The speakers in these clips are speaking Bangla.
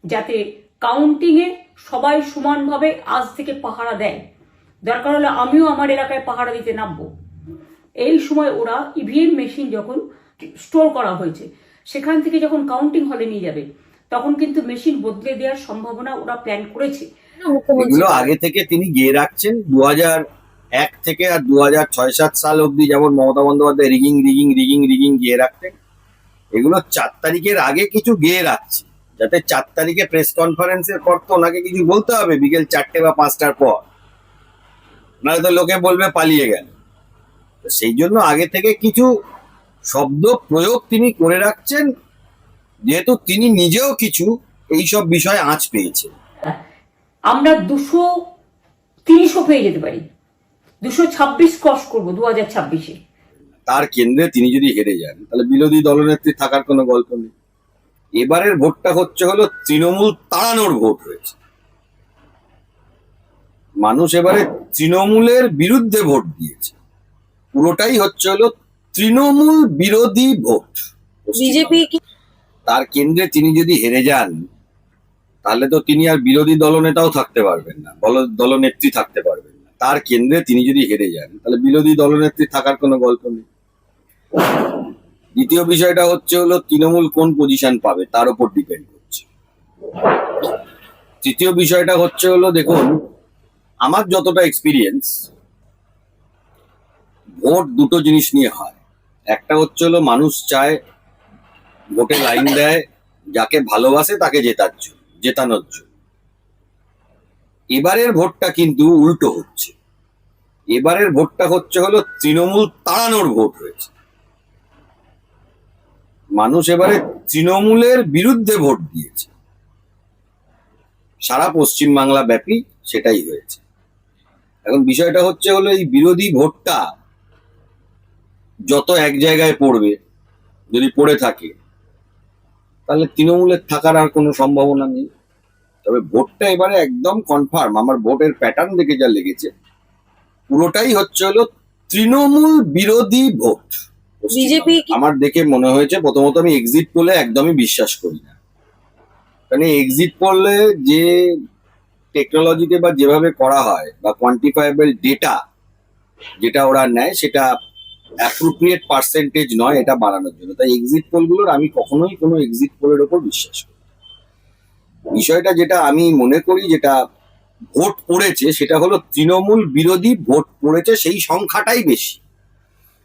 যাতে কাউন্টিংয়ে সবাই সমানভাবে আজ থেকে পাহারা দেয়। দরকার হলে আমিও আমার এলাকায় পাহারা দিতে নামবো। এই সময় ওরা ইভিএম মেশিন যখন স্টোর করা হয়েছে সেখান থেকে যখন কাউন্টিং হলে নিয়ে যাবে তখন কিন্তু মেশিন বদলে দেওয়ার সম্ভাবনা ওরা প্ল্যান করেছে। এগুলো আগে থেকে তিনি গিয়ে রাখছেন 2001 থেকে আর 2006-07 সাল অব্দি, যেমন Mamata Bandyopadhyay rigging rigging rigging rigging গিয়ে রাখতেন। এগুলো 4 তারিখের আগে কিছু গিয়ে রাখছে, যাতে 4 তারিখে প্রেস কনফারেন্সের পর তো ওনাকে কিছু বলতে হবে বিকেল 4টে বা 5টার পর, নাহলে তো লোকে বলবে পালিয়ে গেল। সেই জন্য আগে থেকে কিছু শব্দ প্রয়োগ তিনি করে রাখছেন, যেহেতু তিনি নিজেও কিছু এইসব বিষয়ে আঁচ পেয়েছেন। আমরা 200-300 পেয়ে যেতে পারি, 226 ক্রস করবো 2026-এ। তার কেন্দ্রে তিনি যদি হেরে যান তাহলে বিরোধী দলনেত্রী থাকার কোনো গল্প নেই। এবারের ভোটটা হলো তৃণমূল তাড়ানোর ভোট হয়েছে। মানুষ এবারে তৃণমূলের বিরুদ্ধে ভোট দিয়েছে, পুরোটাই হলো তৃণমূল বিরোধী ভোট। বিজেপি তার কেন্দ্রে তিনি যদি হেরে যান তাহলে তো তিনি আর বিরোধী দলনেতাও থাকতে পারবেন না, দলনেত্রী থাকতে পারবেন না। তার কেন্দ্রে তিনি যদি হেরে যান তাহলে বিরোধী দলনেত্রী থাকার কোনো গল্প নেই। দ্বিতীয় বিষয়টা হলো তৃণমূল কোন পজিশন পাবে তার উপর ডিপেন্ড করছে। তৃতীয় বিষয়টা হলো দেখুন, আমার যতটা এক্সপিরিয়েন্স, ভোট দুটো জিনিস নিয়ে হয়। একটা হলো মানুষ চায়, ভোটে লাইন দেয় যাকে ভালোবাসে তাকে জেতানোর জন্য। এবারের ভোটটা কিন্তু উল্টো হচ্ছে। এবারের ভোটটা হলো তৃণমূল তাড়ানোর ভোট হয়েছে। মানুষ এবারে তৃণমূলের বিরুদ্ধে ভোট দিয়েছে। সারা পশ্চিমবাংলা ব্যাপী সেটাই হয়েছে। এখন বিষয়টা হলো এই বিরোধী ভোটটা যত এক জায়গায় পড়বে, যদি পড়ে থাকে তাহলে তৃণমূলের থাকার আর কোনো সম্ভাবনা নেই। তবে ভোটটা এবারে একদম কনফার্ম, আমার ভোটের প্যাটার্ন দেখে যা লেগেছে, পুরোটাই হলো তৃণমূল বিরোধী ভোট। বিজেপি আমার দেখে মনে হয়েছে, প্রথমত আমি এক্সিট পোলে একদমই বিশ্বাস করি না। কারণ এক্সিট পোলে যে টেকনোলজিতে বা যেভাবে করা হয় বা কোয়ান্টিফায়েবল ডেটা যেটা ওরা নেয় সেটা অ্যাপ্রোপ্রিয়েট পার্সেন্টেজ নয় এটা বাড়ানোর জন্য। তাই এক্সিট পোলগুলোর আমি কখনোই কোনো এক্সিট পোলের ওপর বিশ্বাস করি। বিষয়টা যেটা আমি মনে করি, যেটা ভোট পড়েছে সেটা হলো তৃণমূল বিরোধী ভোট পড়েছে, সেই সংখ্যাটাই বেশি।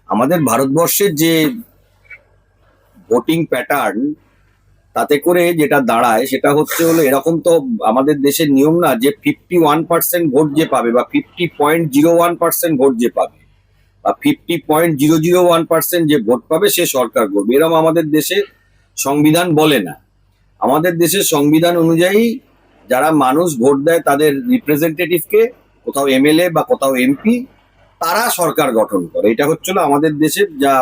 আমাদের ভারতবর্ষের যে ভোটিং প্যাটার্ন, তাতে করে যেটা দাঁড়ায় সেটা হলো এরকম তো আমাদের দেশের নিয়ম না যে 51% ভোট যে পাবে বা 50.01% ভোট যে পাবে বা 50.001% যে ভোট পাবে সে সরকার করবে, এরকম আমাদের দেশে সংবিধান বলে না। আমাদের দেশের সংবিধান অনুযায়ী যারা মানুষ ভোট দেয় তাদের রিপ্রেজেন্টেটিভকে, কোথাও এমএলএ বা কোথাও এমপি, তারা সরকার গঠন করে। এটা হচ্ছিল আমাদের দেশের যা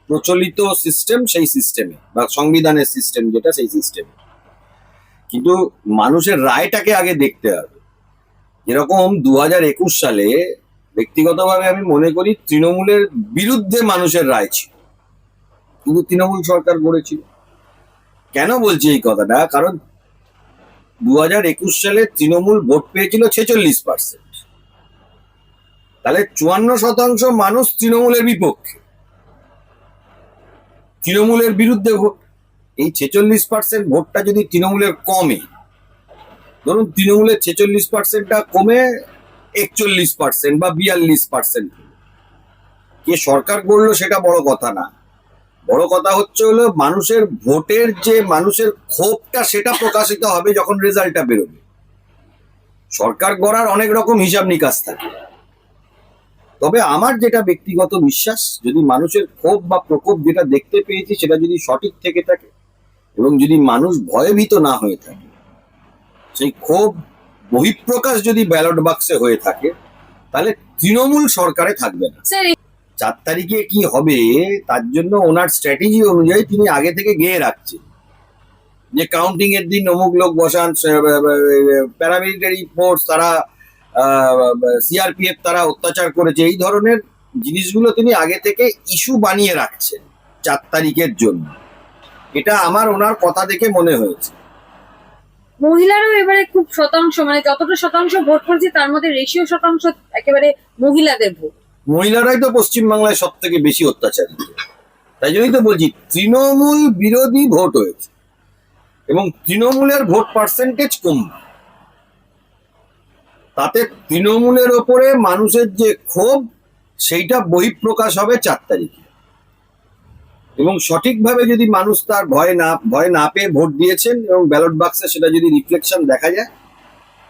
প্রচলিত সিস্টেম, সেই সিস্টেমে বা সংবিধানের সিস্টেম যেটা, সেই সিস্টেমে। কিন্তু মানুষের রায়টাকে আগে দেখতে হবে। যেরকম 2021 সালে ব্যক্তিগতভাবে আমি মনে করি তৃণমূলের বিরুদ্ধে মানুষের রায় ছিল, কিন্তু তৃণমূল সরকার গড়েছিল। কেন বলছি এই কথাটা? কারণ 2021 সালে তৃণমূল ভোট পেয়েছিল 46%, তাহলে 54% মানুষ তৃণমূলের বিপক্ষে, তৃণমূলের বিরুদ্ধে ভোট। এই 46% ভোটটা যদি তৃণমূলের কমে, ধরুন তৃণমূলের 46%টা কমে 41% বা 42%, কে সরকার করলো সেটা বড় কথা না। বড় কথা হলো মানুষের ভোটের যে মানুষের ক্ষোভটা সেটা প্রকাশিত হবে যখন রেজাল্টটা বেরোবে। সরকার গড়ার অনেক রকম হিসাব নিকাশ থাকে, তবে আমার যেটা ব্যক্তিগত বিশ্বাস, যদি মানুষের ক্ষোভ বা প্রকোপ যেটা দেখতে পেয়েছি সেটা যদি সঠিক থেকে থাকে এবং যদি মানুষ ভয়ভীত না হয়ে থাকে, সেই ক্ষোভ বহিঃপ্রকাশ যদি ব্যালট বাক্সে হয়ে থাকে, তাহলে তৃণমূল সরকারে থাকবে না। 4 তারিখে কি হবে তার জন্য ওনার স্ট্র্যাটেজি অনুযায়ী তিনি আগে থেকে গেয়ে রাখছেন যে কাউন্টিং এর দিন অমুক লোক বসান, প্যারামিলিটারি ফোর্স তারা, সিআরপিএফ তারা অত্যাচার করেছে, এই ধরনের জিনিসগুলো তিনি আগে থেকে ইস্যু বানিয়ে রাখছেন 4 তারিখের জন্য। এটা আমার ওনার কথা দেখে মনে হয়েছে। মহিলারাও এবারে খুব শতাংশ, মানে যতটা শতাংশ ভোট করেছে তার মধ্যে রেশিও শতাংশ একেবারে মহিলাদের ভোট। মহিলারাই তো পশ্চিমবাংলায় সব থেকে বেশি অত্যাচারিত। তাই জন্যই তো বলছি তৃণমূল বিরোধী ভোট হয়েছে এবং তৃণমূলের ভোট পার্সেন্টেজ কম। তাতে তৃণমূলের ওপরে মানুষের যে ক্ষোভ সেইটা বহিঃপ্রকাশ হবে 4 তারিখে। এবং সঠিকভাবে যদি মানুষ তার ভয় না পেয়ে ভোট দিয়েছেন এবং ব্যালট বাক্সে সেটা যদি রিফ্লেকশন দেখা যায়,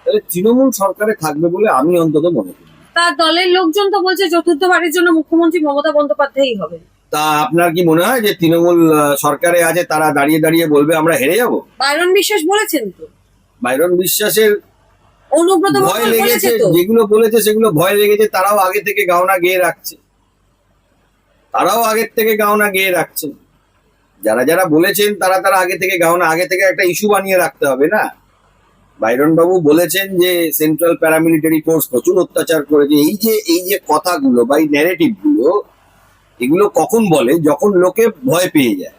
তাহলে তৃণমূল সরকারে থাকবে বলে আমি অন্তত মনে করি। তার দলের লোকজন তো বলছে চতুর্থবারের জন্য মুখ্যমন্ত্রী মমতা বন্দ্যোপাধ্যায়ই হবে। তা আপনার কি মনে হয় যে তৃণমূল সরকারে আছে তারা দাঁড়িয়ে দাঁড়িয়ে বলবে আমরা হেরে যাব? বাইরন বিশ্বাস বলেছেন তো, বাইরন বিশ্বাসের অনুব্রত ভয় মণ্ডল বলেছে লেগেছে, তো। যেগুলো বলেছে সেগুলো ভয় লেগেছে, তারাও আগে থেকে গাওনা গেয়ে রাখছে। যারা যারা বলেছেন তারা আগে থেকে আগে থেকে একটা ইস্যু বানিয়ে রাখতে হবে না? বাইরন বাবু বলেছেন যে সেন্ট্রাল প্যারামিলিটারি ফোর্স প্রচুর অত্যাচার করেছে। এই যে কথাগুলো বা এই ন্যারেটিভ গুলো, এগুলো কখন বলে? যখন লোকে ভয় পেয়ে যায়।